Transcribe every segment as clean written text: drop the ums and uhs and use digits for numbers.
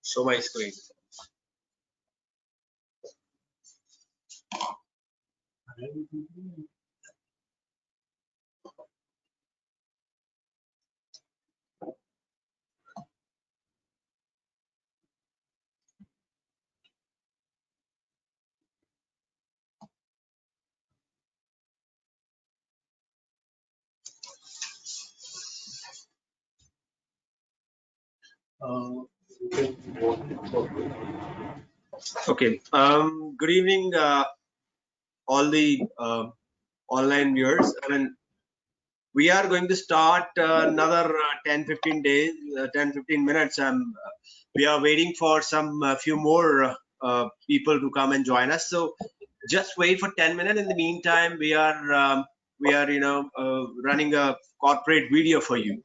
Show my screen. Okay. Good evening, all the online viewers. I mean, we are going to start another 10-15 days, 10-15 minutes. We are waiting for some few more people to come and join us. So just wait for 10 minutes. In the meantime, we are running a corporate video for you.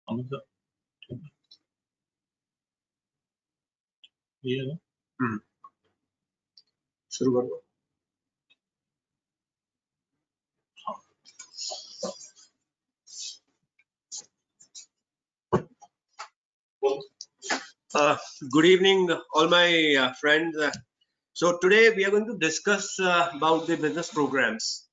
शुरू कर दो। Good evening, all my friends. So today we are going to discuss about the business programs.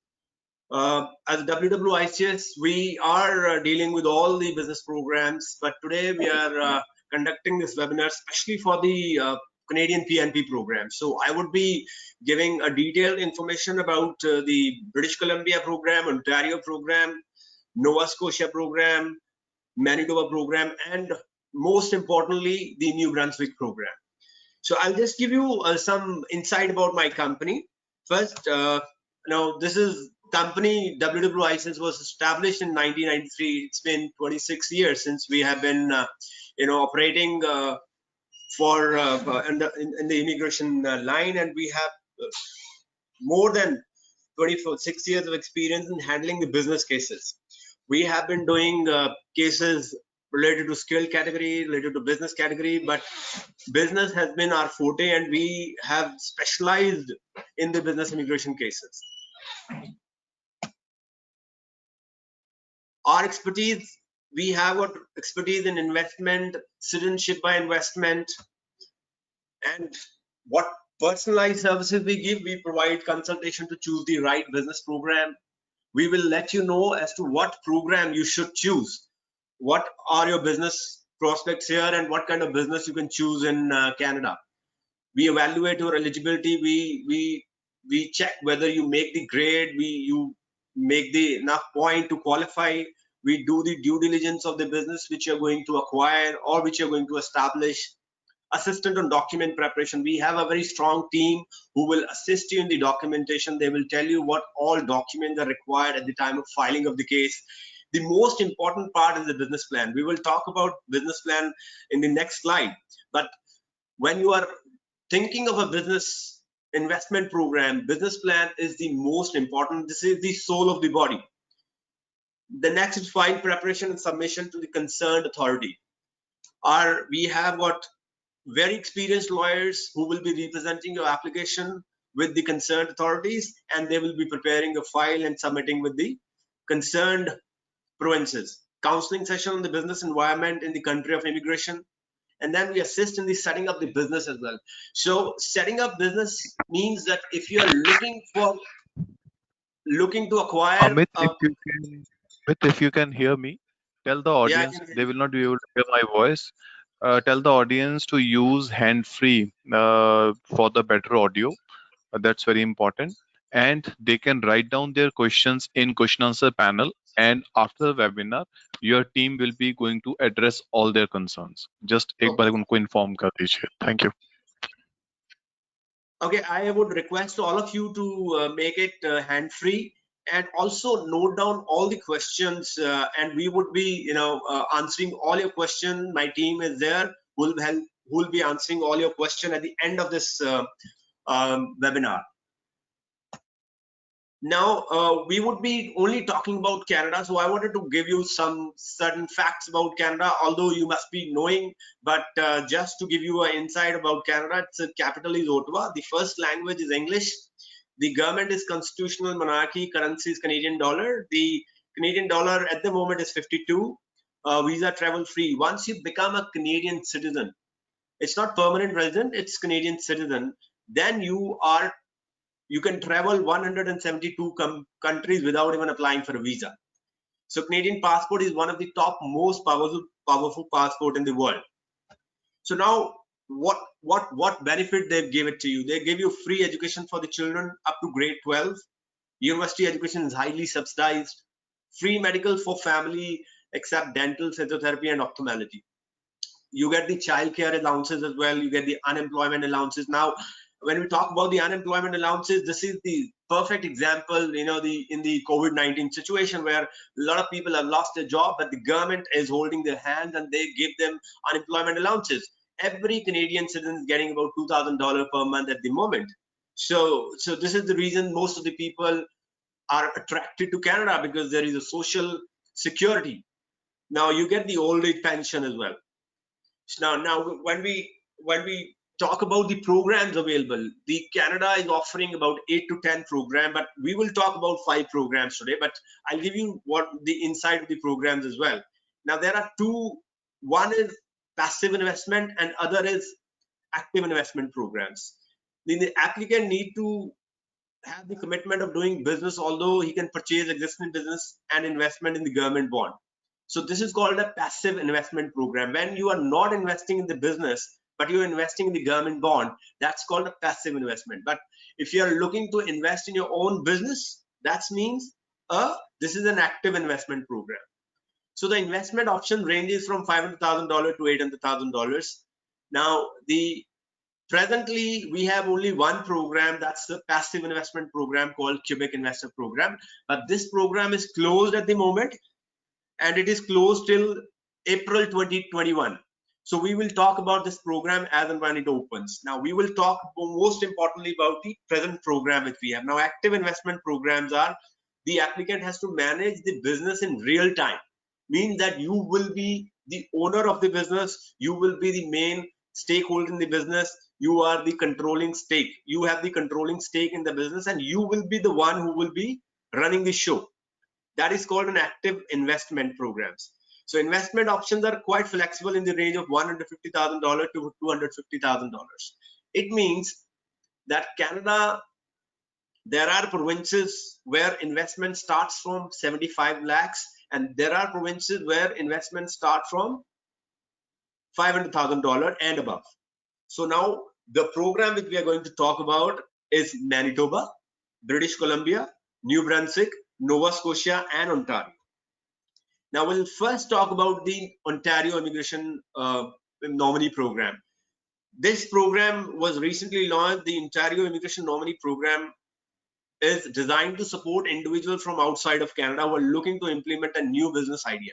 As WWICS, we are dealing with all the business programs, but today we are conducting this webinar especially for the Canadian PNP program. So I would be giving a detailed information about the British Columbia program, Ontario program, Nova Scotia program, Manitoba program, and most importantly, the New Brunswick program. So I'll just give you some insight about my company. First, now this is company WWICS was established in 1993. It's been 26 years since we have been, operating for in the immigration line, and we have more than 26 years of experience in handling the business cases. We have been doing cases related to skill category, related to business category, but business has been our forte, and we have specialized in the business immigration cases. Our expertise, we have got expertise in investment, citizenship by investment, and what personalized services we give. We provide consultation to choose the right business program. We will let you know as to what program you should choose. What are your business prospects here, and what kind of business you can choose in Canada. We evaluate your eligibility. We check whether you make the grade. You make the enough point to qualify. We do the due diligence of the business which you're going to acquire or which you're going to establish. Assistant on document preparation. We have a very strong team who will assist you in the documentation. They will tell you what all documents are required at the time of filing of the case. The most important part is the business plan. We will talk about business plan in the next slide. But when you are thinking of a business investment program, business plan is the most important. This is the soul of the body. The next is file preparation and submission to the concerned authority. We have got very experienced lawyers who will be representing your application with the concerned authorities, and they will be preparing a file and submitting with the concerned provinces. Counseling session on the business environment in the country of immigration, and then we assist in the setting up the business as well. So setting up business means that if you are looking to acquire Amit, if you can hear me, tell the audience, yeah, they will not be able to hear my voice. Tell the audience to use hand-free for the better audio. That's very important. And they can write down their questions in question answer panel. And after the webinar, your team will be going to address all their concerns. Just एक बार उनको inform कर दीजिए. Thank you. Okay, I would request all of you to make it hand-free, and also note down all the questions, and we would be answering all your questions. My team is there who will be answering all your questions at the end of this webinar. Now we would be only talking about Canada, so I wanted to give you some certain facts about Canada, although you must be knowing, but just to give you an insight about Canada, its capital is Ottawa. The first language is English. The government is constitutional monarchy. Currency is Canadian dollar. The Canadian dollar at the moment is 52. Visa travel free. Once you become a Canadian citizen, it's not permanent resident, it's Canadian citizen, then you can travel 172 countries without even applying for a visa. So Canadian passport is one of the top most powerful passport in the world. So now what benefit they give it to you? They give you free education for the children up to grade 12. University education is highly subsidized. Free medical for family except dental, physiotherapy, and ophthalmology. You get the child care allowances as well. You get the unemployment allowances. Now, when we talk about the unemployment allowances, this is the perfect example, in the COVID-19 situation where a lot of people have lost their job, but the government is holding their hands and they give them unemployment allowances. Every Canadian citizen is getting about $2,000 per month at the moment. So this is the reason most of the people are attracted to Canada, because there is a social security. Now you get the old age pension as well. Now when we talk about the programs available, the Canada is offering about 8 to 10 programs, but we will talk about 5 programs today. But I'll give you what the inside of the programs as well. Now there are two. One is passive investment, and other is active investment programs. The applicant need to have the commitment of doing business, although he can purchase existing business and investment in the government bond. So this is called a passive investment program. When you are not investing in the business, but you're investing in the government bond, that's called a passive investment. But if you're looking to invest in your own business, that means this is an active investment program. So the investment option ranges from $500,000 to $800,000. Now, presently we have only one program, that's the passive investment program called Quebec Investor Program. But this program is closed at the moment, and it is closed till April 2021. So we will talk about this program as and when it opens. Now we will talk most importantly about the present program which we have. Now active investment programs are the applicant has to manage the business in real time. Means that you will be the owner of the business, you will be the main stakeholder in the business, you are the controlling stake, you have the controlling stake in the business, and you will be the one who will be running the show. That is called an active investment programs. So investment options are quite flexible in the range of $150,000 to $250,000. It means that Canada, there are provinces where investment starts from 75 lakhs, and there are provinces where investment start from $500,000 and above. So now the program which we are going to talk about is Manitoba, British Columbia, New Brunswick, Nova Scotia, and Ontario. Now we'll first talk about the Ontario Immigration Nominee Program. This program was recently launched. The Ontario Immigration Nominee Program is designed to support individuals from outside of Canada who are looking to implement a new business idea.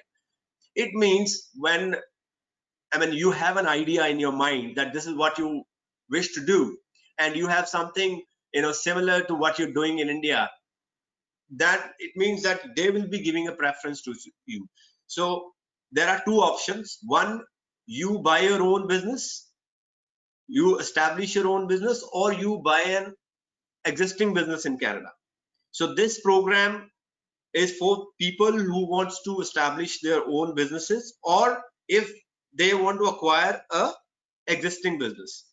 It means when you have an idea in your mind that this is what you wish to do, and you have something similar to what you're doing in India, that it means that they will be giving a preference to you. So there are two options. One, you buy your own business, you establish your own business, or you buy an existing business in Canada. So this program is for people who wants to establish their own businesses, or if they want to acquire a existing business.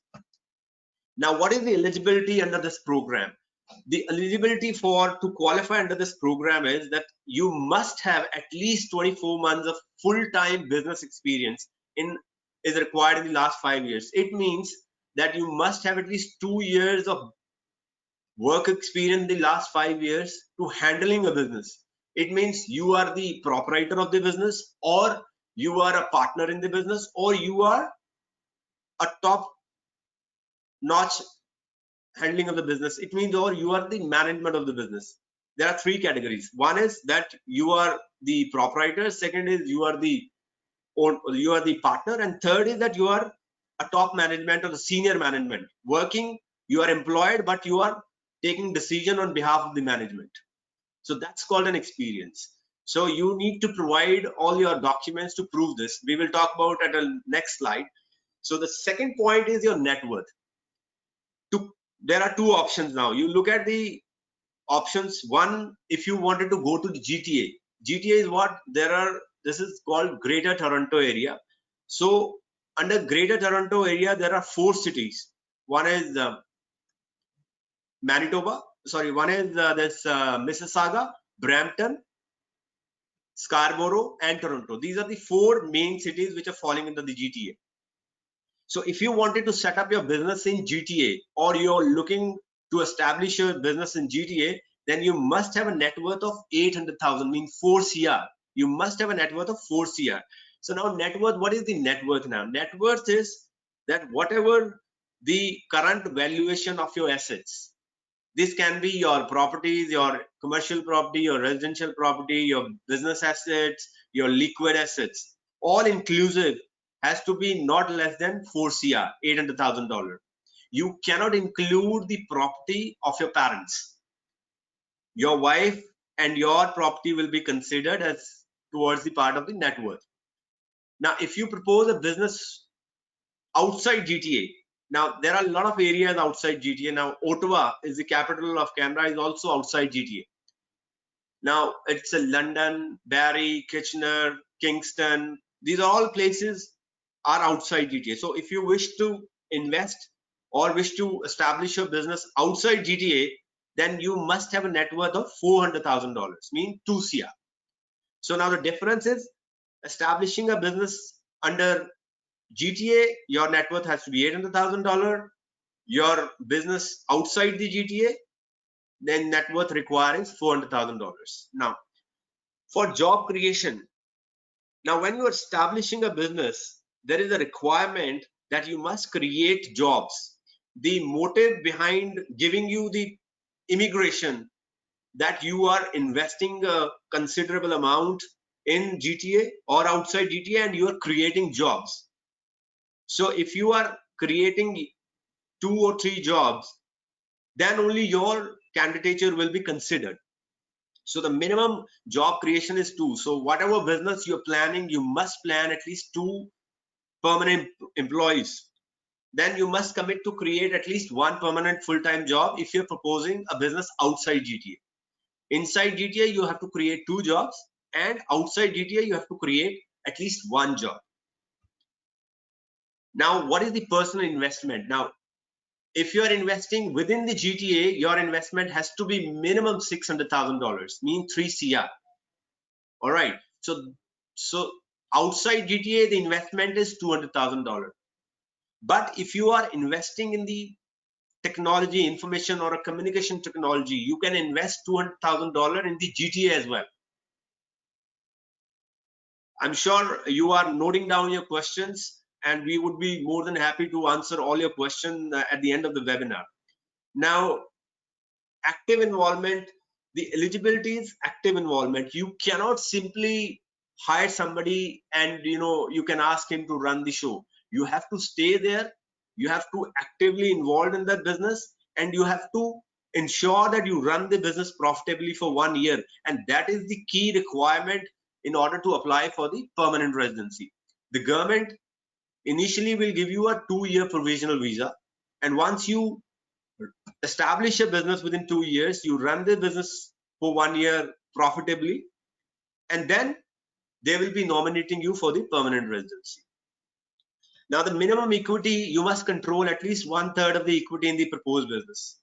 Now, what is the eligibility under this program? The eligibility to qualify under this program is that you must have at least 24 months of full-time business experience is required in the last 5 years. It means that you must have at least 2 years of work experience in the last 5 years to handling a business. It means you are the proprietor of the business, or you are a partner in the business, or you are a top-notch handling of the business. It means, or you are the management of the business. There are three categories. One is that you are the proprietor. Second is you are the partner, and third is that you are a top management or the senior management. Working, you are employed, but you are taking decision on behalf of the management. So that's called an experience. So you need to provide all your documents to prove this. We will talk about at the next slide. So the second point is your net worth. There are two options now. You look at the options. One, if you wanted to go to the GTA. GTA is what? This is called Greater Toronto Area. So under Greater Toronto Area, there are 4 cities. One is Manitoba. Sorry, one is Mississauga, Brampton, Scarborough, and Toronto. These are the 4 main cities which are falling under the GTA. So if you wanted to set up your business in GTA, or you're looking to establish your business in GTA, then you must have a net worth of 800,000, means 4 CR. You must have a net worth of 4 CR. So now net worth, what is the net worth now? Net worth is that whatever the current valuation of your assets, this can be your properties, your commercial property, your residential property, your business assets, your liquid assets, all inclusive, has to be not less than 4 CR, $800,000. You cannot include the property of your parents. Your wife and your property will be considered as towards the part of the net worth. Now, if you propose a business outside GTA, now there are a lot of areas outside GTA. Now, Ottawa is the capital of Canada, is also outside GTA. Now, it's a London, Barrie, Kitchener, Kingston. These are all places are outside GTA. So if you wish to invest or wish to establish your business outside GTA, then you must have a net worth of $400,000, mean 2 CR. So now the difference is establishing a business under GTA, your net worth has to be $800,000. Your business outside the GTA, then net worth requires $400,000. Now, for job creation, now when you are establishing a business, there is a requirement that you must create jobs. The motive behind giving you the immigration, that you are investing a considerable amount in GTA or outside GTA and you are creating jobs. So if you are creating 2 or 3 jobs, then only your candidature will be considered. So the minimum job creation is 2. So whatever business you're planning, you must plan at least 2 permanent employees. Then you must commit to create at least 1 permanent full-time job if you're proposing a business outside GTA. Inside GTA, you have to create 2 jobs, and outside GTA, you have to create at least 1 job. Now, what is the personal investment? Now, if you are investing within the GTA, your investment has to be minimum $600,000, mean 3 CR. All right. So outside GTA, the investment is $200,000. But if you are investing in the technology, information or a communication technology, you can invest $200,000 in the GTA as well. I'm sure you are noting down your questions, and we would be more than happy to answer all your questions at the end of the webinar. Now, active involvement, the eligibility is active involvement. You cannot simply hire somebody and you can ask him to run the show. You have to stay there, you have to actively involved in that business, and you have to ensure that you run the business profitably for 1 year, and that is the key requirement in order to apply for the permanent residency. The government initially will give you a 2-year provisional visa, and once you establish a business within 2 years, you run the business for 1 year profitably, and then they will be nominating you for the permanent residency. Now, the minimum equity, you must control at least 1/3 of the equity in the proposed business.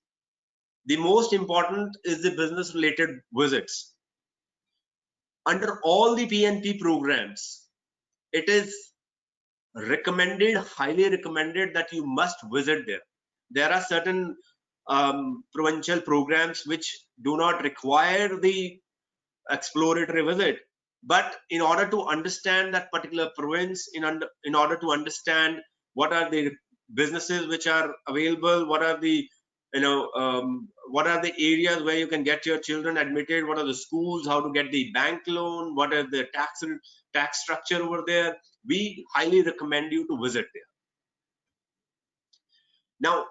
The most important is the business related visits. Under all the PNP programs, it is recommended, highly recommended, that you must visit there. There are certain provincial programs which do not require the exploratory visit, but in order to understand that particular province, in order to understand what are the businesses which are available, what are the what are the areas where you can get your children admitted, what are the schools, how to get the bank loan, what are the tax structure over there, we highly recommend you to visit there. Now,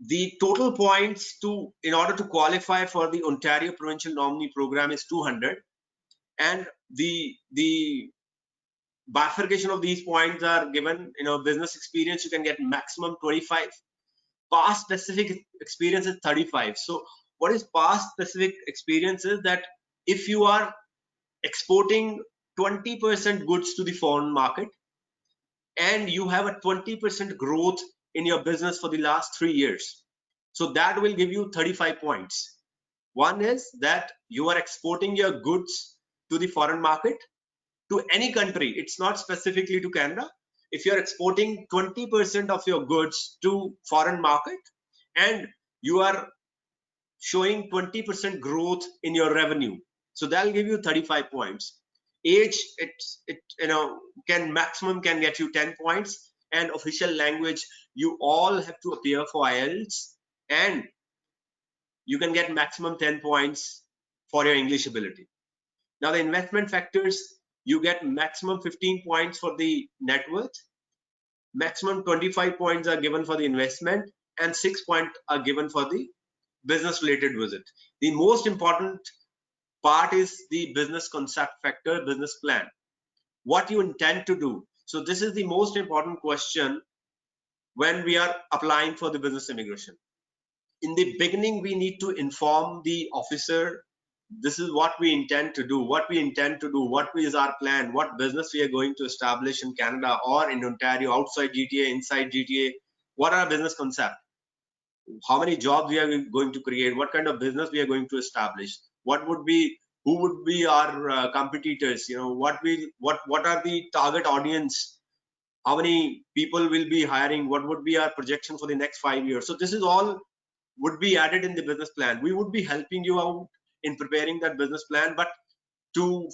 the total points in order to qualify for the Ontario Provincial Nominee Program is 200, and the bifurcation of these points are given. Business experience, you can get maximum 25. Past specific experience is 35. So what is past specific experience is that if you are exporting 20% goods to the foreign market and you have a 20% growth in your business for the last 3 years, so that will give you 35 points. One is that you are exporting your goods to the foreign market, to any country. It's not specifically to Canada. If you're exporting 20% of your goods to foreign market and you are showing 20% growth in your revenue, so that'll give you 35 points. Age, maximum can get you 10 points, and official language, you all have to appear for IELTS, and you can get maximum 10 points for your English ability. Now, the investment factors, you get maximum 15 points for the net worth, maximum 25 points are given for the investment, and 6 points are given for the business related visit. The most important part is the business concept factor, business plan. what you intend to do. So this is the most important question when we are applying for the business immigration. In the beginning, we need to inform the officer, this is what we intend to do, what is our plan, what business we are going to establish in Canada or in Ontario, outside GTA, inside GTA, what are our business concept, how many jobs we are going to create, what kind of business we are going to establish, who would be our competitors, what are the target audience, how many people will be hiring, what would be our projection for the next 5 years. So this is all would be added in the business plan. We would be helping you out in preparing that business plan, but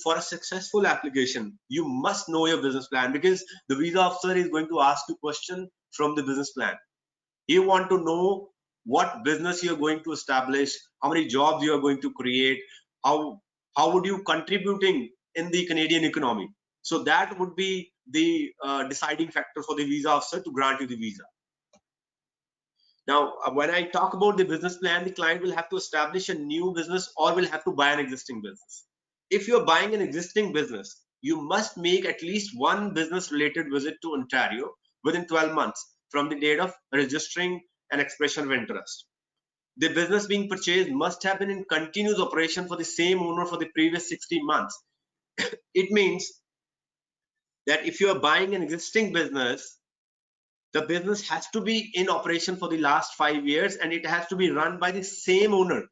for a successful application, you must know your business plan, because the visa officer is going to ask you question from the business plan. He want to know what business you are going to establish, how many jobs you are going to create, how would you contributing in the Canadian economy. So that would be the deciding factor for the visa officer to grant you the visa. Now, when I talk about the business plan, the client will have to establish a new business or will have to buy an existing business. If you're buying an existing business, you must make at least one business related visit to Ontario within 12 months from the date of registering an expression of interest. The business being purchased must have been in continuous operation for the same owner for the previous 60 months. It means that if you are buying an existing business, the business has to be in operation for the last 5 years and it has to be run by the same owner.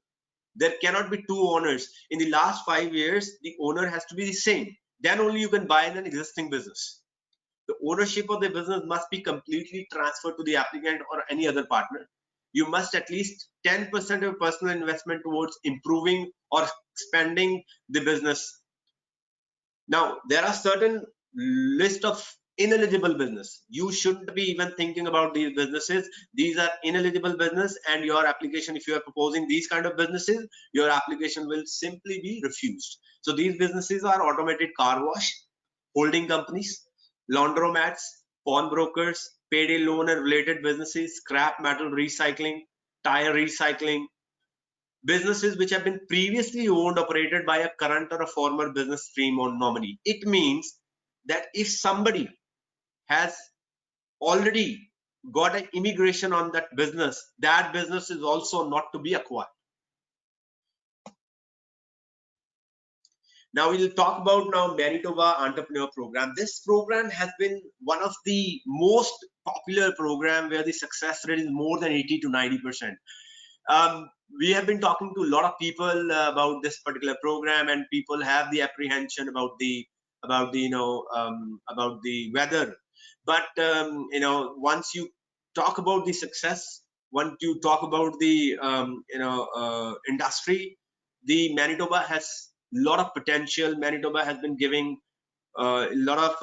There cannot be two owners. In the last 5 years, the owner has to be the same. Then only you can buy an existing business. The ownership of the business must be completely transferred to the applicant or any other partner. You must at least 10% of personal investment towards improving or expanding the business. Now, there are certain list of ineligible business. You shouldn't be even thinking about these businesses. These are ineligible business, and your application, if you are proposing these kind of businesses, your application will simply be refused. So these businesses are automated car wash, holding companies, laundromats, pawnbrokers, payday loan and related businesses, scrap metal recycling, tire recycling, businesses which have been previously owned, operated by a current or a former business stream or nominee. It means that if somebody has already got an immigration on that business is also not to be acquired. Now we'll talk about Manitoba Entrepreneur Program. This program has been one of the most popular program where the success rate is more than 80 to 90%. We have been talking to a lot of people about this particular program, and people have the apprehension about the weather. But once you talk about the success, once you talk about the industry, the Manitoba has a lot of potential. Manitoba has been giving a lot of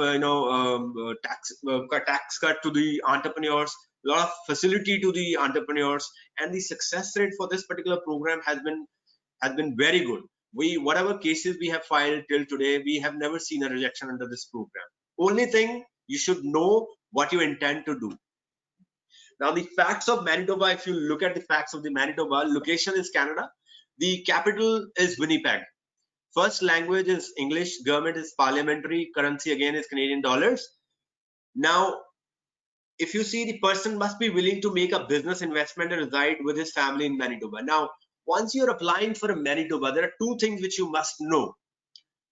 tax cut to the entrepreneurs, a lot of facility to the entrepreneurs, and the success rate for this particular program has been very good. Whatever cases we have filed till today, we have never seen a rejection under this program. Only thing, you should know what you intend to do. Now the facts of Manitoba, if you look at the facts of the Manitoba, location is Canada, the capital is Winnipeg, first language is English, government is parliamentary, currency again is Canadian dollars. Now if you see, the person must be willing to make a business investment and reside with his family in Manitoba. Now once you're applying for a Manitoba, there are two things which you must know: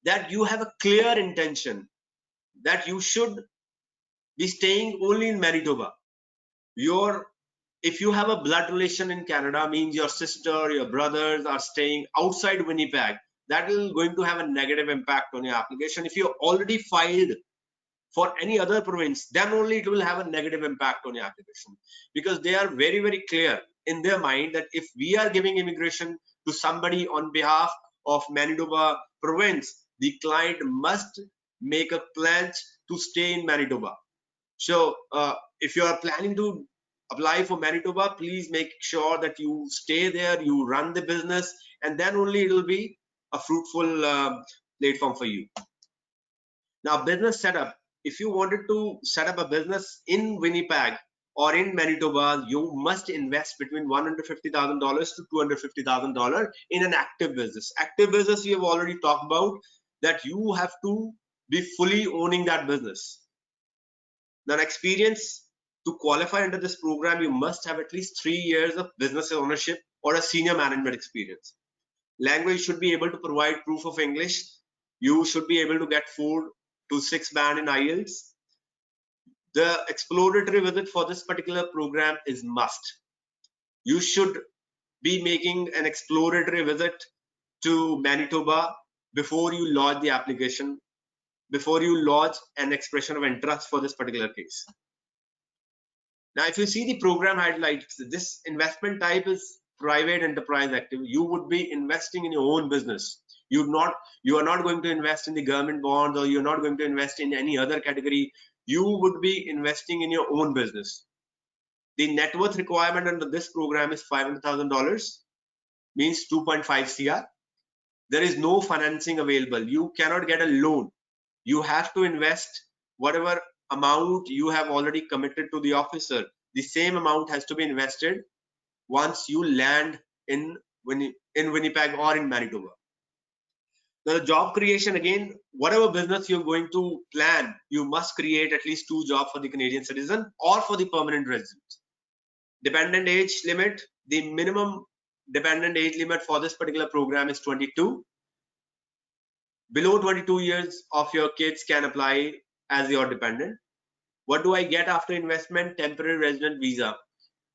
that you have a clear intention that you should be staying only in Manitoba. If you have a blood relation in Canada, means your sister, your brothers are staying outside Winnipeg, that is going to have a negative impact on your application. If you already filed for any other province, then only it will have a negative impact on your application, because they are very, very clear in their mind that if we are giving immigration to somebody on behalf of Manitoba province, the client must make a pledge to stay in Manitoba. So if you are planning to apply for Manitoba, please make sure that you stay there, you run the business, and then only it will be a fruitful platform for you. Now business setup. If you wanted to set up a business in Winnipeg or in Manitoba, you must invest between $150,000 to $250,000 in an active business. Active business we have already talked about, that you have to be fully owning that business. Now, experience to qualify under this program, you must have at least 3 years of business ownership or a senior management experience. Language should be able to provide proof of English. You should be able to get 4 to 6 band in IELTS. The exploratory visit for this particular program is must. You should be making an exploratory visit to Manitoba before you lodge the application, before you lodge an expression of interest for this particular case. Now, if you see the program highlights, this investment type is private enterprise active. You would be investing in your own business. You are not going to invest in the government bonds, or you're not going to invest in any other category. You would be investing in your own business. The net worth requirement under this program is $500,000, means 2.5 CR. There is no financing available. You cannot get a loan. You have to invest whatever amount you have already committed to the officer. The same amount has to be invested once you land in Winnipeg or in Manitoba. The job creation, again, whatever business you're going to plan, you must create at least 2 jobs for the Canadian citizen or for the permanent resident. Dependent age limit, the minimum dependent age limit for this particular program is 22. Below 22 years of your kids can apply as your dependent. What do I get after investment? Temporary resident visa.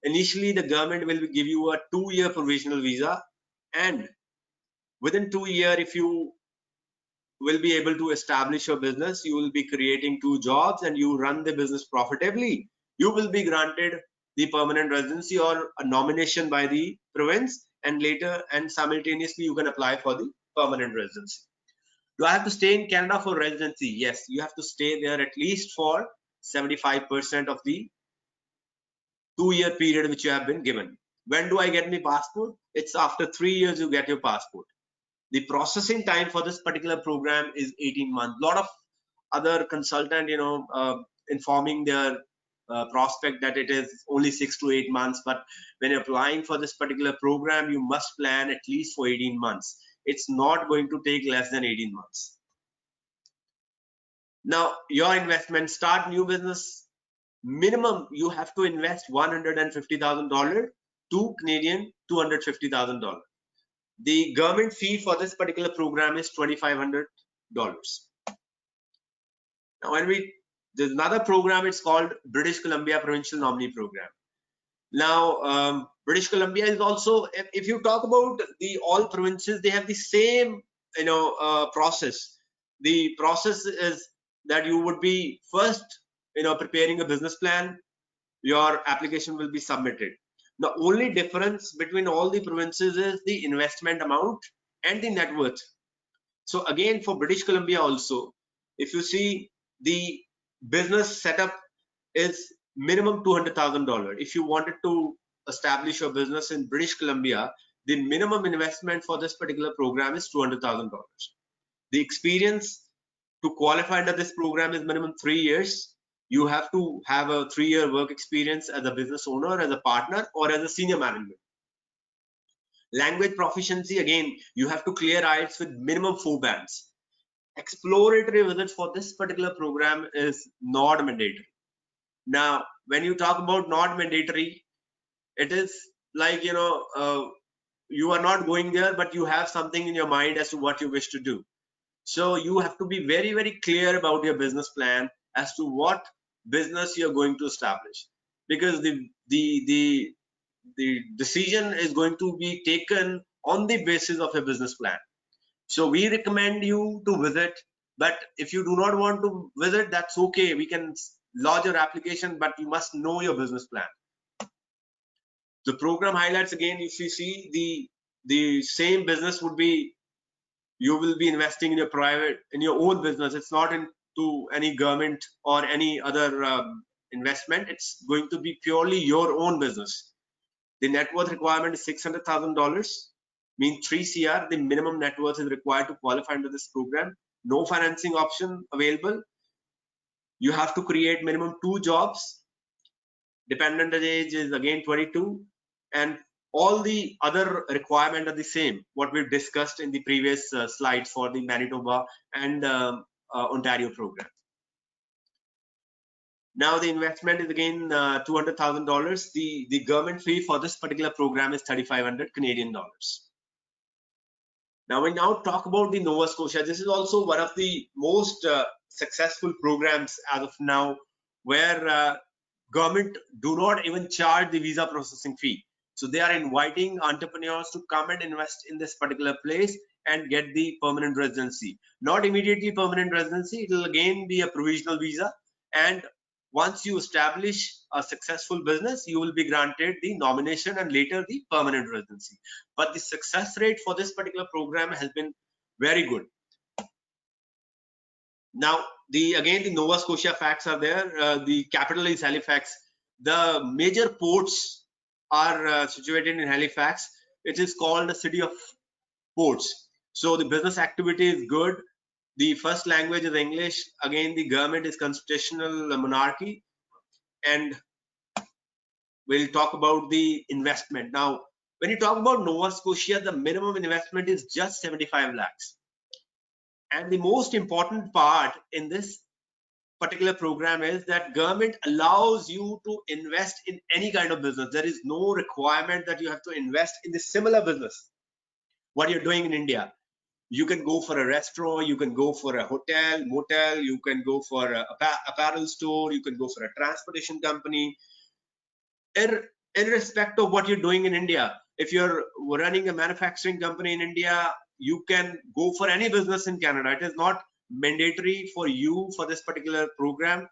Initially, the government will give you a 2-year provisional visa, and within 2 years, if you will be able to establish your business, you will be creating 2 jobs and you run the business profitably, you will be granted the permanent residency or a nomination by the province, and later and simultaneously you can apply for the permanent residency. Do I have to stay in Canada for residency? Yes, you have to stay there at least for 75% of the 2-year period which you have been given. When do I get my passport? It's after 3 years you get your passport. The processing time for this particular program is 18 months. A lot of other consultant, informing their prospect that it is only 6 to 8 months, but when you're applying for this particular program, you must plan at least for 18 months. It's not going to take less than 18 months. Now, your investment, start new business, minimum you have to invest $150,000 to Canadian $250,000. The government fee for this particular program is $2,500. Now, there's another program, it's called British Columbia Provincial Nominee Program. Now, British Columbia is also, if you talk about all provinces, they have the same, process. The process is that you would be first, preparing a business plan. Your application will be submitted. The only difference between all the provinces is the investment amount and the net worth. So again, for British Columbia also, if you see, the business setup is minimum $200,000. If you wanted to establish your business in British Columbia, the minimum investment for this particular program is $200,000. The experience to qualify under this program is minimum 3 years. You have to have a 3-year work experience as a business owner, as a partner, or as a senior management. Language proficiency, again, you have to clear IELTS with minimum 4 bands. Exploratory visits for this particular program is not mandatory. Now, when you talk about not mandatory, it is like, you are not going there, but you have something in your mind as to what you wish to do. So you have to be very, very clear about your business plan as to what business you're going to establish, because the decision is going to be taken on the basis of a business plan. So we recommend you to visit, but if you do not want to visit, that's okay. We can lodge your application, but you must know your business plan. The program highlights, again, if you see, the same business would be, you will be investing in your own business. It's not into any government or any other investment. It's going to be purely your own business. The net worth requirement is $600,000, means 3 CR. The minimum net worth is required to qualify under this program. No financing option available. You have to create minimum 2 jobs. Dependent age is again 22, and all the other requirements are the same, what we've discussed in the previous slides for the Manitoba and Ontario program. Now the investment is again $200,000. The government fee for this particular program is 3,500 Canadian dollars. Now we now talk about the Nova Scotia. This is also one of the most successful programs as of now, where government do not even charge the visa processing fee. So they are inviting entrepreneurs to come and invest in this particular place and get the permanent residency. Not immediately permanent residency, it will again be a provisional visa. And once you establish a successful business, you will be granted the nomination and later the permanent residency. But the success rate for this particular program has been very good. Now, again, the Nova Scotia facts are there. The capital is Halifax. The major ports are situated in Halifax. It is called the city of ports. So the business activity is good. The first language is English. Again, the government is constitutional monarchy. And we'll talk about the investment. Now, when you talk about Nova Scotia, the minimum investment is just 75 lakhs. And the most important part in this particular program is that government allows you to invest in any kind of business. There is no requirement that you have to invest in the similar business, what you're doing in India. You can go for a restaurant, you can go for a hotel, motel, you can go for a apparel store, you can go for a transportation company. Irrespective of what you're doing in India, if you're running a manufacturing company in India, you can go for any business in Canada. It is not mandatory for you for this particular program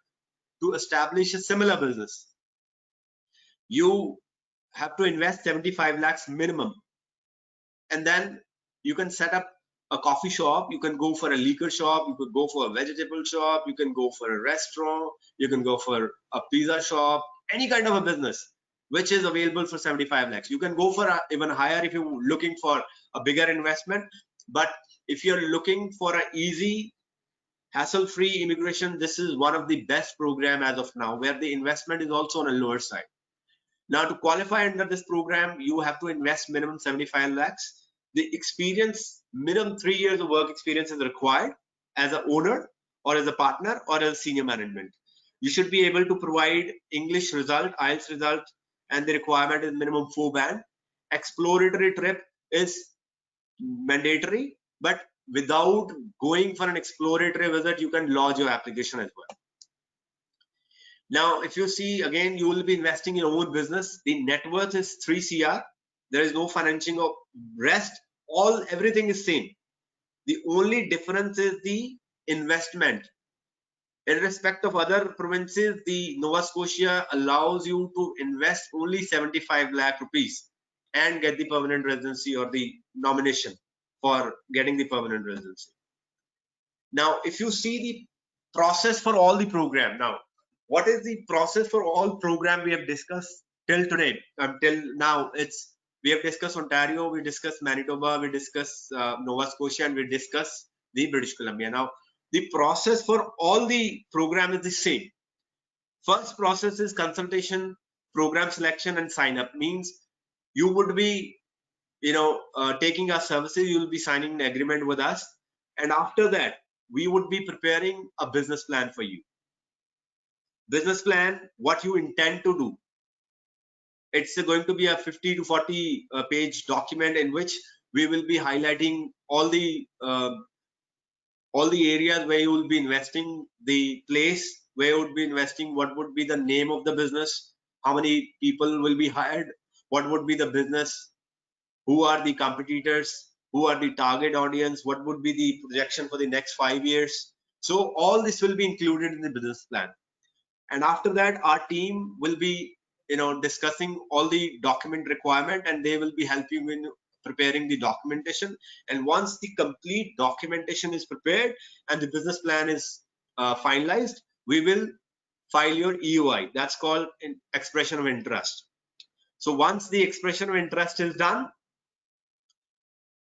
to establish a similar business. You have to invest 75 lakhs minimum, and then you can set up a coffee shop, you can go for a liquor shop, you could go for a vegetable shop, you can go for a restaurant, you can go for a pizza shop, any kind of a business which is available for 75 lakhs. You can go for even higher if you're looking for a bigger investment. But if you're looking for an easy, hassle-free immigration, this is one of the best program as of now, where the investment is also on a lower side. Now, to qualify under this program, you have to invest minimum 75 lakhs. The experience, minimum 3 years of work experience is required as an owner or as a partner or as a senior management. You should be able to provide English result, IELTS result, and the requirement is minimum 4 band. Exploratory trip is mandatory, but without going for an exploratory visit, you can lodge your application as well. Now, if you see, again, you will be investing in your own business. The net worth is 3 CR. There is no financing of rest. Everything is same. The only difference is the investment. In respect of other provinces, the Nova Scotia allows you to invest only 75 lakh rupees and get the permanent residency or the nomination for getting the permanent residency. Now, if you see the process for all the program, now, what is the process for all program we have discussed till today? Till now, we have discussed Ontario, we discussed Manitoba, we discussed Nova Scotia, and we discussed the British Columbia. Now, the process for all the program is the same. First process is consultation, program selection, and sign up. Means you would be, taking our services. You will be signing an agreement with us, and after that, we would be preparing a business plan for you. Business plan, what you intend to do. It's going to be a 50 to 40 page document in which we will be highlighting all the areas where you will be investing, the place where you would be investing, what would be the name of the business, how many people will be hired, what would be the business, who are the competitors, who are the target audience, what would be the projection for the next 5 years. So all this will be included in the business plan. And after that, our team will be discussing all the document requirement, and they will be helping in preparing the documentation. And once the complete documentation is prepared and the business plan is finalized, we will file your EOI. That's called an expression of interest. So once the expression of interest is done,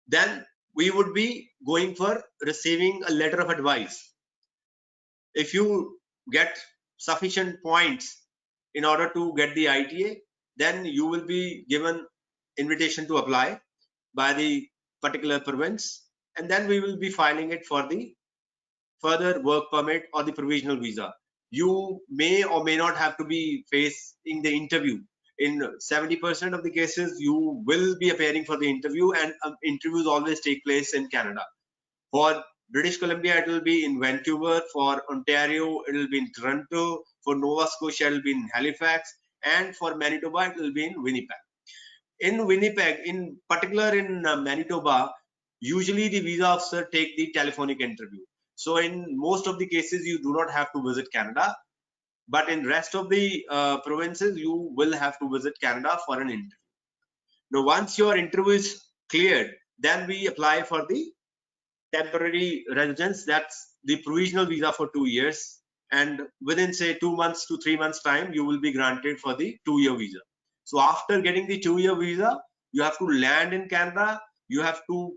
then we would be going for receiving a letter of advice. If you get sufficient points in order to get the ITA, then you will be given invitation to apply by the particular province, and then we will be filing it for the further work permit or the provisional visa. You may or may not have to be facing the interview. In 70% of the cases, you will be appearing for the interview, and interviews always take place in Canada. For British Columbia, it will be in Vancouver. For Ontario, it will be in Toronto. For Nova Scotia, it will be in Halifax. And for Manitoba, it will be in Winnipeg. In Winnipeg, in particular in Manitoba, usually the visa officer take the telephonic interview. So in most of the cases, you do not have to visit Canada. But in rest of the provinces, you will have to visit Canada for an interview. Now, once your interview is cleared, then we apply for the temporary residence. That's the provisional visa for 2 years. And within, say, 2 months to 3 months time, you will be granted for the 2-year visa. So after getting the 2-year visa, you have to land in Canada. You have to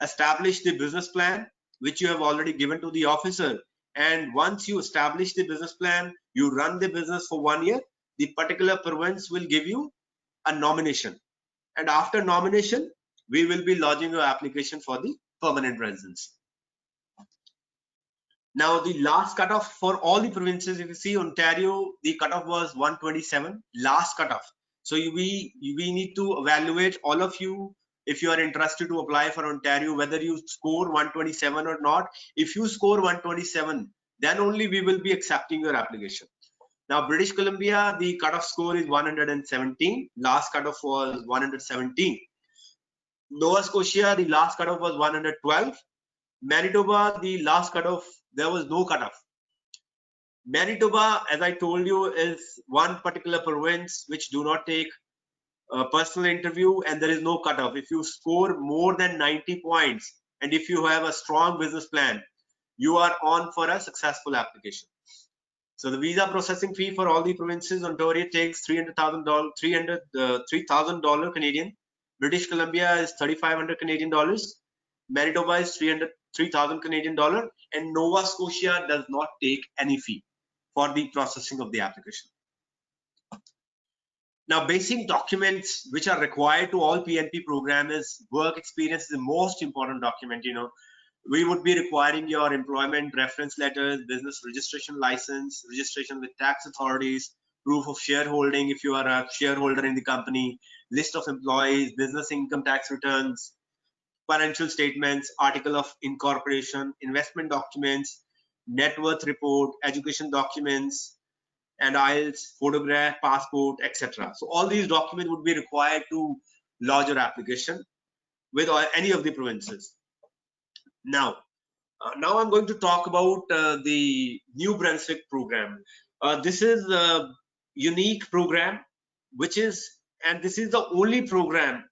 establish the business plan, which you have already given to the officer. And once you establish the business plan, you run the business for 1 year, the particular province will give you a nomination. And after nomination, we will be lodging your application for the permanent residency. Now, the last cutoff for all the provinces, if you see Ontario, the cutoff was 127, last cutoff. So we need to evaluate, all of you, if you are interested to apply for Ontario, whether you score 127 or not. If you score 127, then only we will be accepting your application. Now, British Columbia, the cutoff score is 117. Last cutoff was 117. Nova Scotia, the last cutoff was 112. Manitoba, the last cutoff, there was no cutoff. Manitoba, as I told you, is one particular province which do not take a personal interview, and there is no cutoff. If you score more than 90 points and if you have a strong business plan, you are on for a successful application. So the visa processing fee for all the provinces, Ontario takes $300,000 Canadian. British Columbia is $3,500 Canadian dollars. Manitoba is $3,000 Canadian dollar, and Nova Scotia does not take any fee for the processing of the application. Now, basic documents which are required to all PNP program is work experience is the most important document. You know, we would be requiring your employment reference letters, business registration license, registration with tax authorities, proof of shareholding if you are a shareholder in the company, list of employees, business income tax returns, financial statements, article of incorporation, investment documents, net worth report, education documents, and IELTS, photograph, passport, etc. So all these documents would be required to lodge your application with any of the provinces. Now I'm going to talk about the New Brunswick program. This is a unique program, this is the only program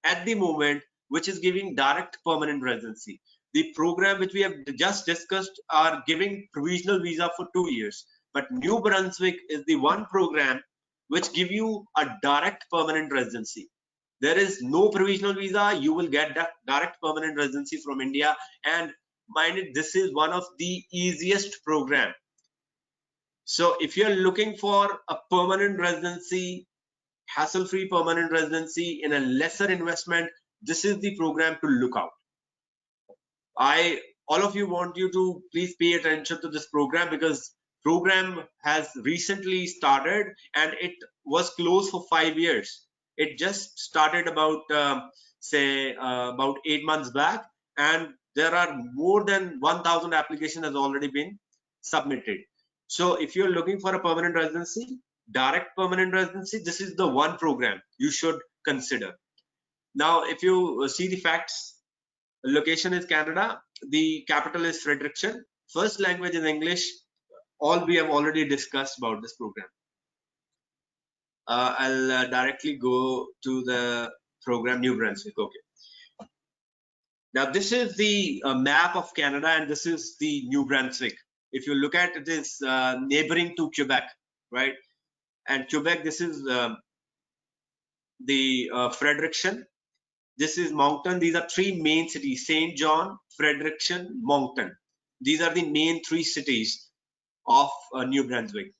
at the moment which is giving direct permanent residency. The program which we have just discussed are giving provisional visa for 2 years, but New Brunswick is the one program which give you a direct permanent residency. There is no provisional visa. You will get that direct permanent residency from India, and mind it, this is one of the easiest program. So if you're looking for a permanent residency, hassle-free permanent residency in a lesser investment, this is the program to look out. All of you want you to please pay attention to this program, because program has recently started and it was closed for 5 years. It just started about about 8 months back, and there are more than 1,000 applications has already been submitted. So if you're looking for a permanent residency, direct permanent residency, this is the one program you should consider. Now, if you see the facts, location is Canada, the capital is Fredericton, first language is English. All we have already discussed about this program. I'll directly go to the program New Brunswick. Okay. Now this is the map of Canada, and this is the New Brunswick. If you look at it, is neighboring to Quebec, right? And Quebec, this is the Fredericton. This is Moncton. These are three main cities: Saint John, Fredericton, Moncton. These are the main three cities of New Brunswick.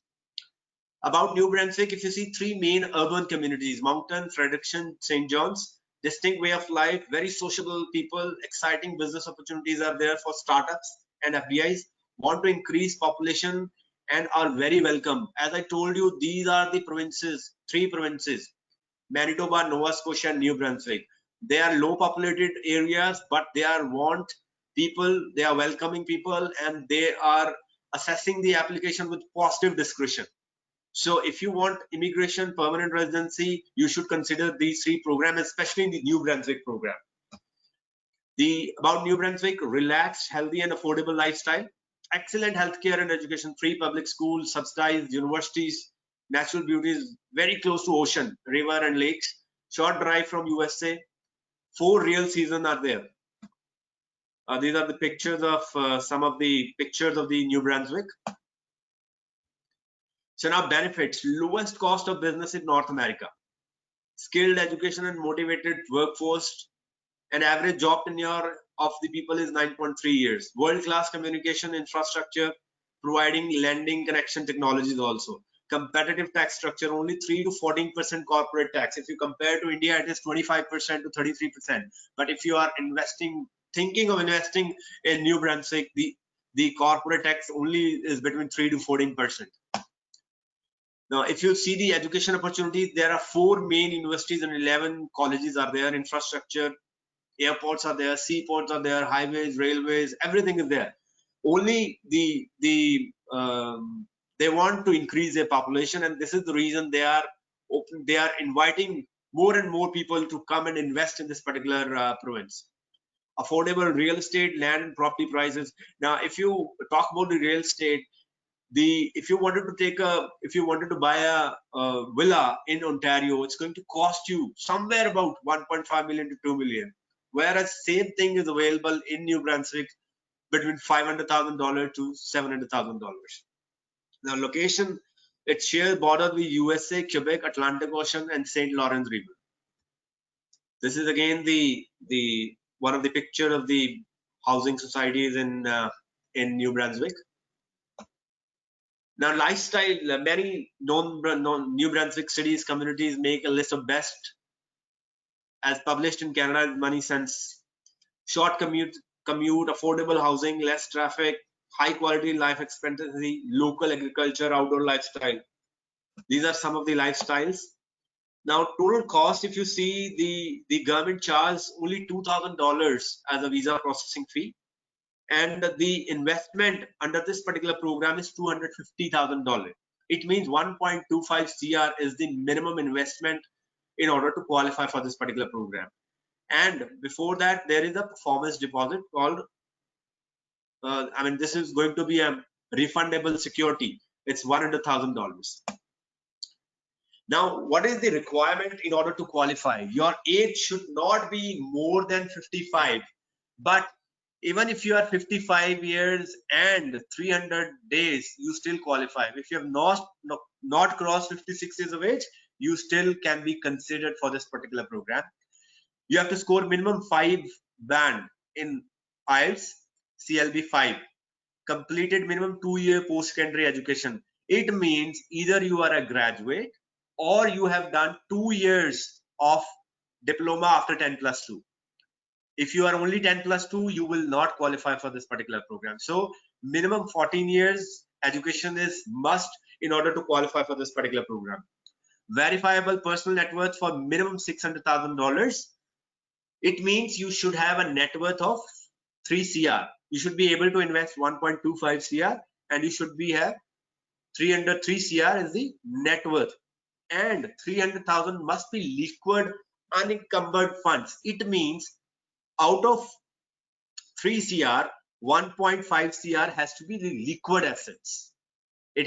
About New Brunswick, if you see three main urban communities: Moncton, Fredericton, St. John's. Distinct way of life, very sociable people, exciting business opportunities are there for startups and FDIs. want to increase population and are very welcome. As I told you, these are the provinces, 3 provinces: Manitoba, Nova Scotia, and New Brunswick. They are low populated areas, but they are want people, they are welcoming people, and they are assessing the application with positive discretion. So if you want immigration, permanent residency, you should consider these 3 programs, especially in the New Brunswick program. About New Brunswick: relaxed, healthy, and affordable lifestyle, excellent healthcare and education, free public schools, subsidized universities, natural beauties, very close to ocean, river and lakes, short drive from USA, 4 real seasons are there. These are the pictures of some of the pictures of the New Brunswick. So now benefits: lowest cost of business in North America, skilled education and motivated workforce. An average job tenure of the people is 9.3 years. World-class communication infrastructure, providing lending connection technologies also. Competitive tax structure, only 3 to 14% corporate tax. If you compare to India, it is 25% to 33%. But if you are thinking of investing in New Brunswick, the corporate tax only is between 3 to 14%. Now, if you see the education opportunities, there are 4 main universities and 11 colleges are there. Infrastructure, airports are there, seaports are there, highways, railways, everything is there. Only they want to increase their population, and this is the reason they are inviting more and more people to come and invest in this particular province. Affordable real estate, land and property prices. Now, if you talk about the real estate, if you wanted to buy a villa in Ontario, it's going to cost you somewhere about 1.5 million to 2 million. Whereas same thing is available in New Brunswick between $500,000 to $700,000. Now, location: it shares border with USA, Quebec, Atlantic Ocean, and St. Lawrence River. This is again the one of the picture of the housing societies in New Brunswick. Now, lifestyle: many New Brunswick cities, communities make a list of best as published in Canada's Money Sense. Short commute, affordable housing, less traffic, high quality life expectancy, local agriculture, outdoor lifestyle. These are some of the lifestyles. Now, total cost: if you see, the government charges only $2,000 as a visa processing fee, and the investment under this particular program is $250,000. It means 1.25 CR is the minimum investment in order to qualify for this particular program. And before that, there is a performance deposit called, this is going to be a refundable security. It's $100,000. Now, what is the requirement in order to qualify? Your age should not be more than 55. But even if you are 55 years and 300 days, you still qualify. If you have not crossed 56 years of age, you still can be considered for this particular program. You have to score minimum 5 band in IELTS, CLB 5, completed minimum 2-year post-secondary education. It means either you are a graduate or you have done 2 years of diploma after 10+2. If you are only 10+2, you will not qualify for this particular program. So minimum 14 years education is must in order to qualify for this particular program. Verifiable personal net worth for minimum $600,000. It means you should have a net worth of 3 CR. You should be able to invest 1.25 CR, and you should have 303 CR is the net worth, and 300,000 must be liquid unencumbered funds. It means out of 3 CR, 1.5 CR has to be the liquid assets. It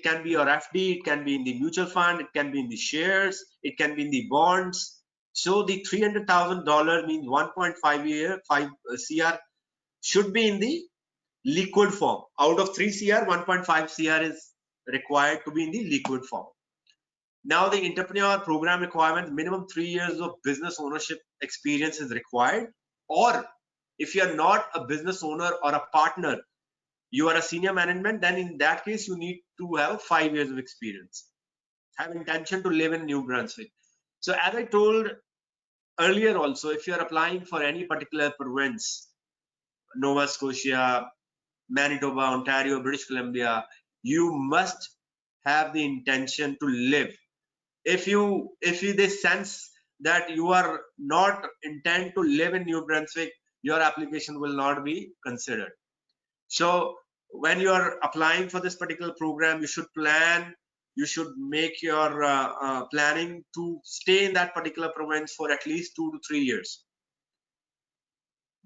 can be your FD, it can be in the mutual fund, it can be in the shares, it can be in the bonds. So the $300,000 means 1.5 CR should be in the liquid form. Out of 3 CR, 1.5 CR is required to be in the liquid form. Now, the entrepreneur program requirement: minimum 3 years of business ownership experience is required. Or if you are not a business owner or a partner, you are a senior management, then in that case you need to have 5 years of experience. Have intention to live in New Brunswick. So as I told earlier also, if you are applying for any particular province, Nova Scotia, Manitoba, Ontario, British Columbia, you must have the intention to live. If they sense that you are not intent to live in New Brunswick, your application will not be considered. So when you are applying for this particular program, you should plan, you should make your planning to stay in that particular province for at least 2 to 3 years.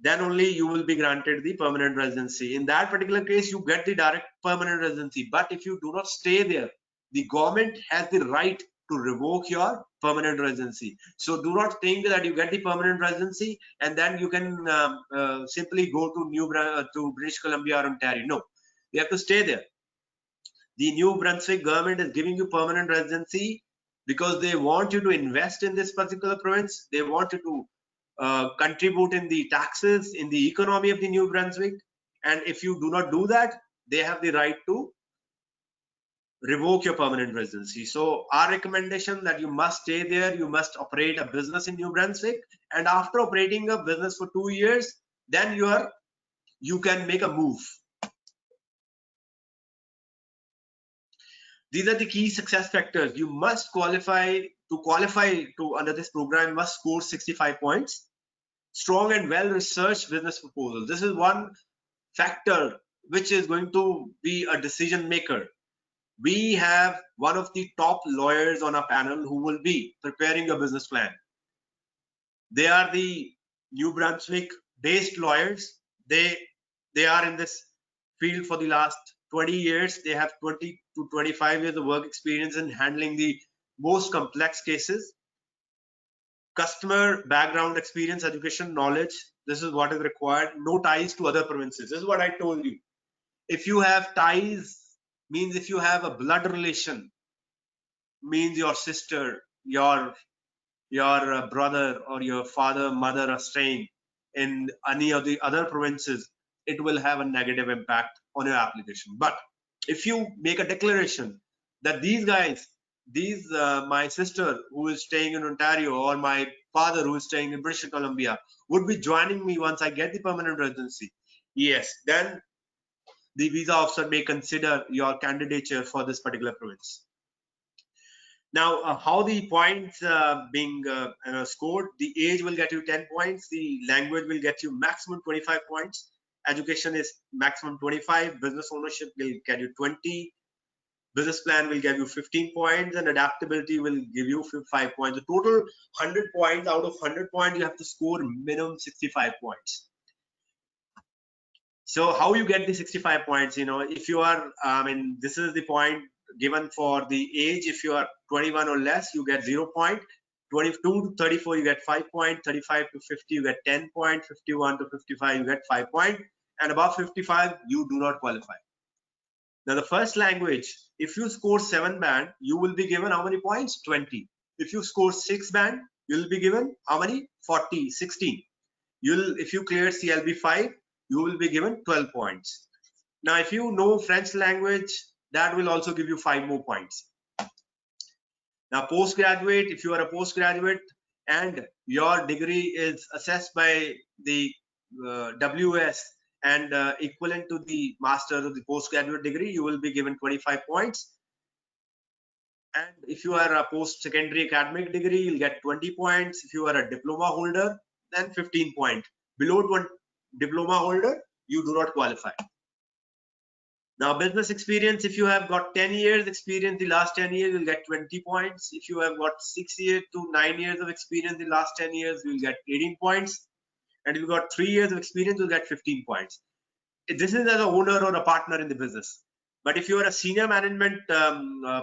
Then only you will be granted the permanent residency. In that particular case, you get the direct permanent residency. But if you do not stay there, the government has the right to revoke your permanent residency. So do not think that you get the permanent residency and then you can simply go to British Columbia or Ontario. No, you have to stay there. The New Brunswick government is giving you permanent residency because they want you to invest in this particular province. They want you to contribute in the taxes, in the economy of the New Brunswick. And if you do not do that, they have the right to revoke your permanent residency. So our recommendation that you must stay there, you must operate a business in New Brunswick, and after operating a business for 2 years, then you can make a move. These are the key success factors. You must qualify to under this program, you must score 65 points. Strong and well-researched business proposal. This is one factor which is going to be a decision maker. We have one of the top lawyers on our panel who will be preparing a business plan. They are the New Brunswick based lawyers. They are in this field for the last 20 years. They have 20 to 25 years of work experience in handling the most complex cases. Customer background experience, education, knowledge. This is what is required. No ties to other provinces. This is what I told you. If you have ties, means if you have a blood relation, means your sister, your brother or your father, mother are staying in any of the other provinces, it will have a negative impact on your application. But if you make a declaration that these guys, my sister who is staying in Ontario or my father who is staying in British Columbia would be joining me once I get the permanent residency, yes, then the visa officer may consider your candidature for this particular province. Now, how the points being scored, the age will get you 10 points, the language will get you maximum 25 points, education is maximum 25, business ownership will get you 20, business plan will give you 15 points, and adaptability will give you 5 points. The total 100 points, out of 100 points, you have to score minimum 65 points. So how you get the 65 points, if you are, this is the point given for the age. If you are 21 or less, you get 0 point. 22 to 34, you get 5 point. 35 to 50, you get 10 point. 51 to 55, you get 5 point. And above 55, you do not qualify. Now, the first language, if you score 7 band, you will be given how many points? 20. If you score 6 band, you will be given how many? 40, 16. If you clear CLB 5, you will be given 12 points. Now, if you know French language, that will also give you 5 more points. Now, postgraduate, if you are a postgraduate and your degree is assessed by the WS and equivalent to the master or the postgraduate degree, you will be given 25 points. And if you are a post-secondary academic degree, you'll get 20 points. If you are a diploma holder, then 15 points. Below one diploma holder, you do not qualify. Now, business experience, if you have got 10 years experience, the last 10 years, you'll get 20 points. If you have got 6 years to 9 years of experience, the last 10 years, you'll get 18 points. And if you've got 3 years of experience, you'll get 15 points. This is as an owner or a partner in the business. But if you are a senior management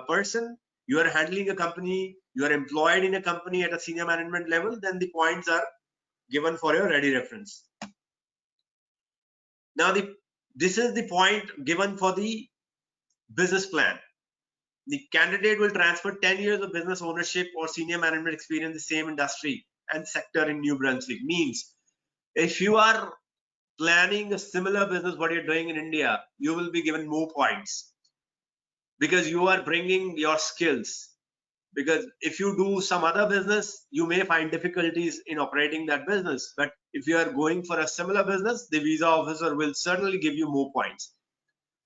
person, you are handling a company, you are employed in a company at a senior management level, then the points are given for your ready reference. Now, this is the point given for the business plan. The candidate will transfer 10 years of business ownership or senior management experience in the same industry and sector in New Brunswick. Means if you are planning a similar business what you're doing in India, you will be given more points because you are bringing your skills. Because if you do some other business, you may find difficulties in operating that business. But If you are going for a similar business, the visa officer will certainly give you more points.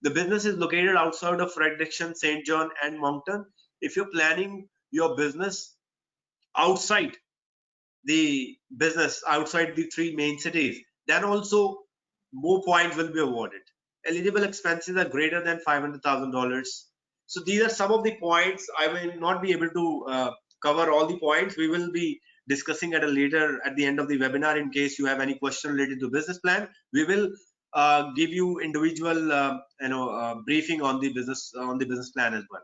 The business is located outside of Fredericton, St. John, and Moncton. If you're planning your business outside outside the three main cities, then also more points will be awarded. Eligible expenses are greater than $500,000. So these are some of the points. I will not be able to cover all the points. We will be discussing at the end of the webinar. In case you have any question related to business plan, we will give you individual briefing on the business plan as well.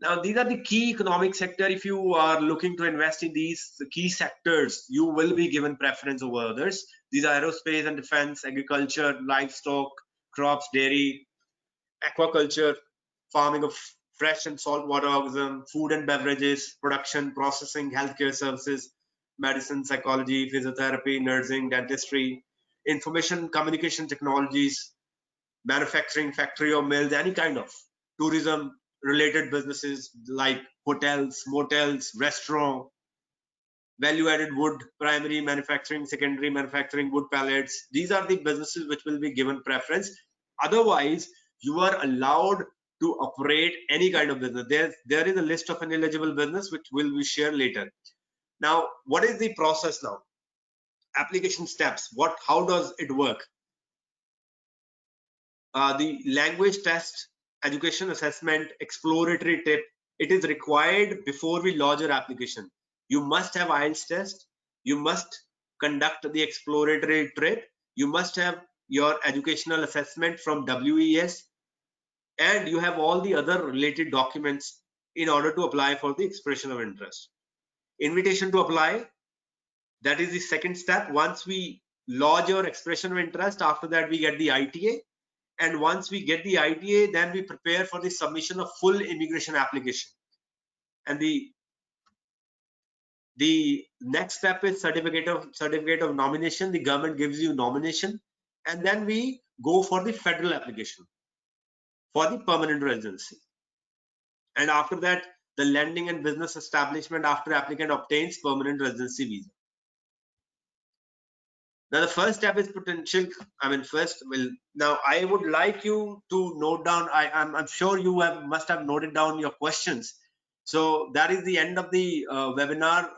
Now, these are the key economic sector. If you are looking to invest in these key sectors, you will be given preference over others. These are aerospace and defense, agriculture, livestock, crops, dairy, aquaculture, farming of fresh and saltwater organism, food and beverages, production, processing, healthcare services, medicine, psychology, physiotherapy, nursing, dentistry, information communication technologies, manufacturing, factory or mills, any kind of tourism related businesses like hotels, motels, restaurant, value-added wood, primary manufacturing, secondary manufacturing, wood pallets. These are the businesses which will be given preference. Otherwise, you are allowed to operate any kind of business. There is a list of ineligible business which will be shared later. Now, what is the process now? Application steps. How does it work? The language test, education assessment, exploratory tip, it is required before we lodge your application. You must have IELTS test, you must conduct the exploratory trip, you must have your educational assessment from WES, and you have all the other related documents in order to apply for the expression of interest. Invitation to apply, that is the second step. Once we lodge your expression of interest, after that we get the ITA. And once we get the ITA, then we prepare for the submission of full immigration application. And the next step is certificate of nomination. The government gives you nomination, and then we go for the federal application for the permanent residency. And after that, the lending and business establishment after applicant obtains permanent residency visa. Now, the first step is potential. Now I would like you to note down. I'm sure you must have noted down your questions. So that is the end of the webinar.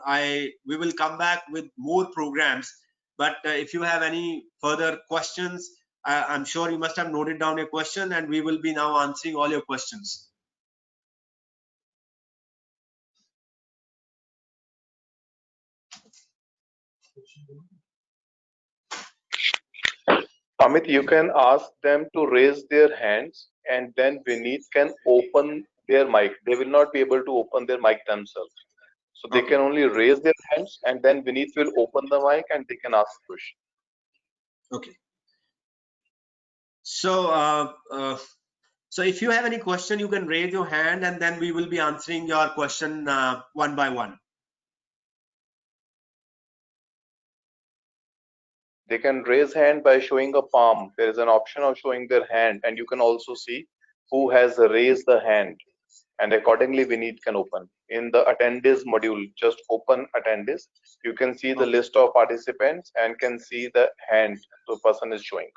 We will come back with more programs. But if you have any further questions, I'm sure you must have noted down your question, and we will be now answering all your questions. Amit, you can ask them to raise their hands and then Vineet can open their mic. They will not be able to open their mic themselves. So they can only raise their hands and then Vineet will open the mic and they can ask question. Okay. So if you have any question, you can raise your hand and then we will be answering your question one by one. They can raise hand by showing a palm. There is an option of showing their hand and you can also see who has raised the hand and accordingly Vineet can open. In the attendees module, just open attendees. You can see the list of participants and can see the hand the person is showing.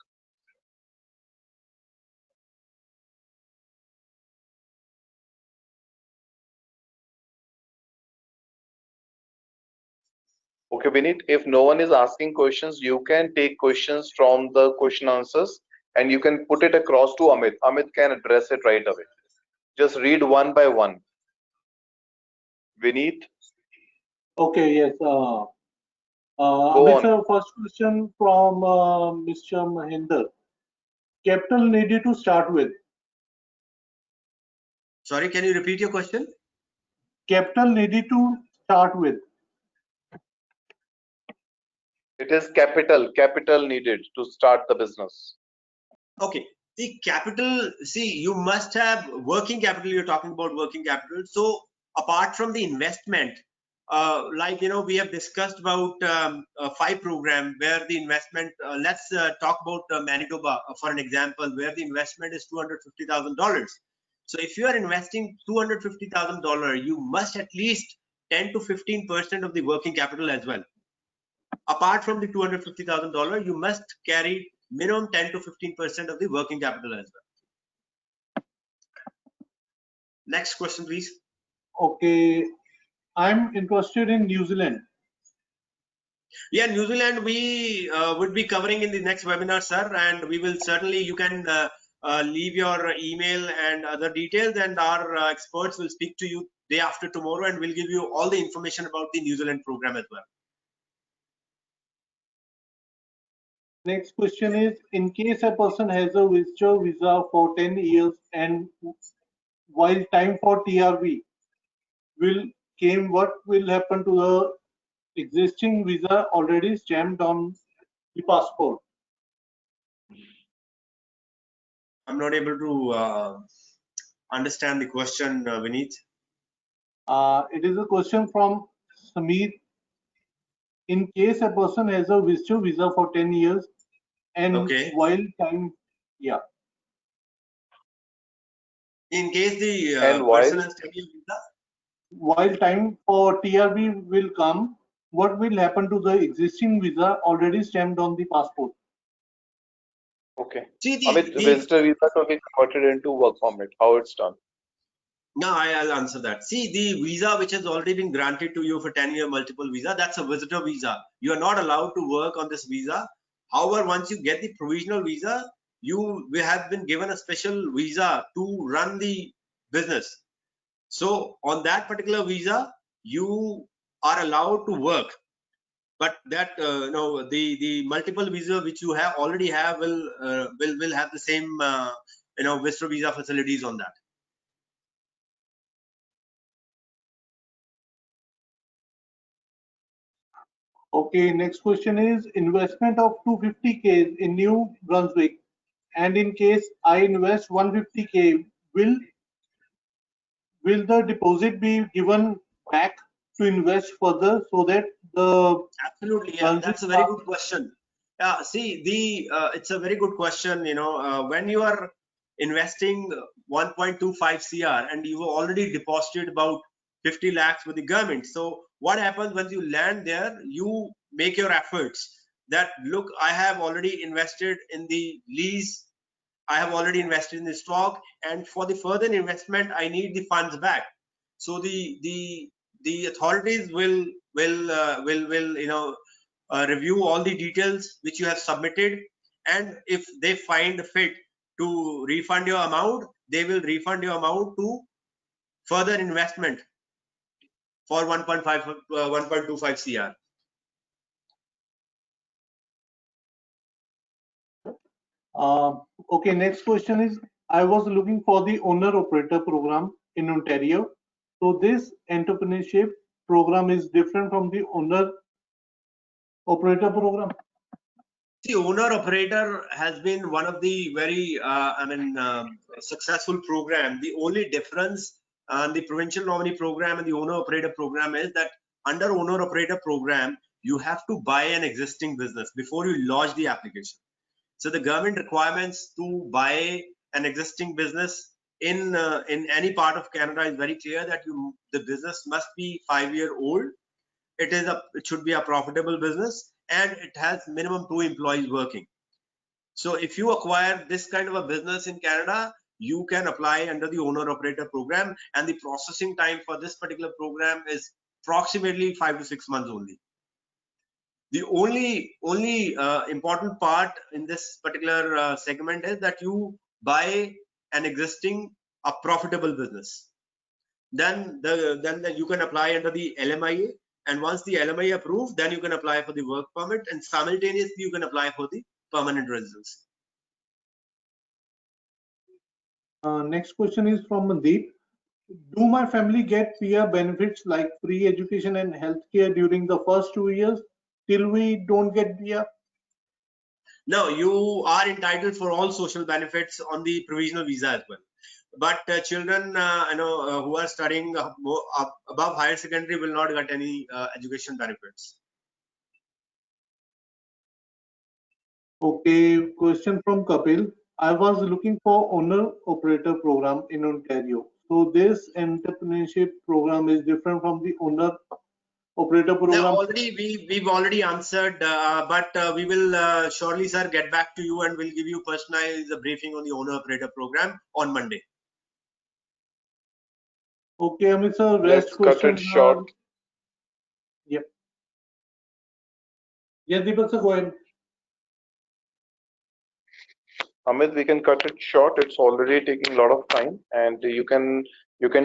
Okay, Vineet, if no one is asking questions, you can take questions from the question answers and you can put it across to Amit. Amit can address it right away. Just read one by one. Vineet? Okay, yes. Amit, sir, first question from Mr. Mahinder. Capital needed to start with. Sorry, can you repeat your question? Capital needed to start with. It is capital needed to start the business. Okay, the capital, see, you must have working capital. You're talking about working capital. So apart from the investment, we have discussed about 5 program where the investment, let's talk about Manitoba for an example, where the investment is $250,000. So if you are investing $250,000, you must at least 10 to 15% of the working capital as well. apart from the $250,000, you must carry minimum 10 to 15% of the working capital as well. Next question, please. Okay, I'm interested in New Zealand. Yeah, New Zealand we would be covering in the next webinar, sir, and we will certainly, you can leave your email and other details, and our experts will speak to you day after tomorrow, and we'll give you all the information about the New Zealand program as well. Next question is, in case a person has a visitor visa for 10 years and while time for TRV came, what will happen to the existing visa already stamped on the passport? I'm not able to understand the question, Vineet. It is a question from Sameer. In case a person has a visitor visa for 10 years and Okay. while time, yeah. In case the And person while- has taken visa, While time for TRV will come, what will happen to the existing visa already stamped on the passport? Okay. see Amit, visitor visa to be converted into work permit. How it's done? No, I'll answer that. See, the visa which has already been granted to you for 10-year multiple visa, that's a visitor visa. You are not allowed to work on this visa. However, once you get the provisional visa, you will have been given a special visa to run the business. So on that particular visa, you are allowed to work. But that the multiple visa which you have already have will have the same visitor visa facilities on that. Okay, next question is investment of 250K in New Brunswick, and in case I invest 150K, will the deposit be given back to invest further so that the Absolutely, yeah, that's a very good question. Yeah, see, it's a very good question. When you are investing 1.25 CR and you have already deposited about 50 lakhs with the government, so what happens when you land there? You make your efforts that look, I have already invested in the lease, I have already invested in the stock, and for the further investment, I need the funds back. So the authorities will review all the details which you have submitted, and if they find fit to refund your amount, they will refund your amount to further investment for 1.25 CR. Okay, next question is, I was looking for the owner operator program in Ontario. So this entrepreneurship program is different from the owner operator program. The owner operator has been one of the very successful program. The only difference the provincial nominee program and the owner operator program is that under owner operator program you have to buy an existing business before you lodge the application. So the government requirements to buy an existing business in any part of Canada is very clear that the business must be 5-year-old. It should be a profitable business, and it has minimum 2 employees working. So if you acquire this kind of a business in Canada, you can apply under the owner operator program, and the processing time for this particular program is approximately 5 to 6 months only. The only important part in this particular segment is that you buy an existing profitable business. Then you can apply under the LMIA, and once the LMIA approved, then you can apply for the work permit, and simultaneously you can apply for the permanent residence. Next question is from Mandeep. Do my family get PR benefits like free education and healthcare during the first 2 years till we don't get PR? No, you are entitled for all social benefits on the provisional visa as well. But children who are studying above higher secondary will not get any education benefits. Okay, question from Kapil. I was looking for owner operator program in Ontario. So this entrepreneurship program is different from the owner operator program? We've already answered, but we will surely, sir, get back to you and we'll give you personalized briefing on the owner operator program on Monday. Okay, Amit sir, Let's rest cut it questions short. are... Yep. Yes, Deepak sir, go ahead. Amit, we can cut it short. It's already taking a lot of time, and you can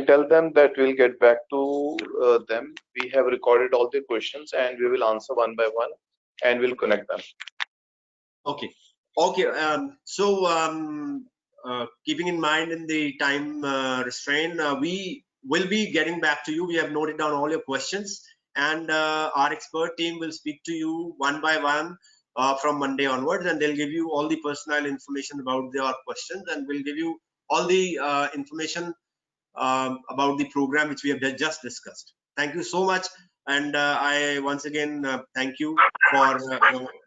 tell them that we'll get back to them. We have recorded all the questions, and we will answer one by one, and we'll connect them. Okay. Okay. Keeping in mind in the time restraint, we will be getting back to you. We have noted down all your questions, and our expert team will speak to you one by one from Monday onwards, and they'll give you all the personal information about their questions, and we'll give you all the information about the program which we have just discussed. Thank you so much, and I once again thank you for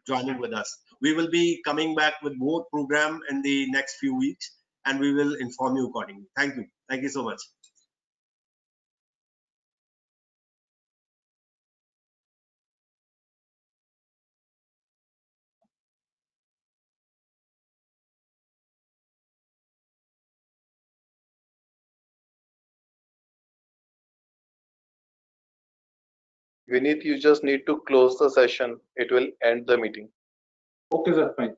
joining with us. We will be coming back with more program in the next few weeks, and we will inform you accordingly. Thank you. Thank you so much. Vineet, you just need to close the session. It will end the meeting. Okay, sir, fine.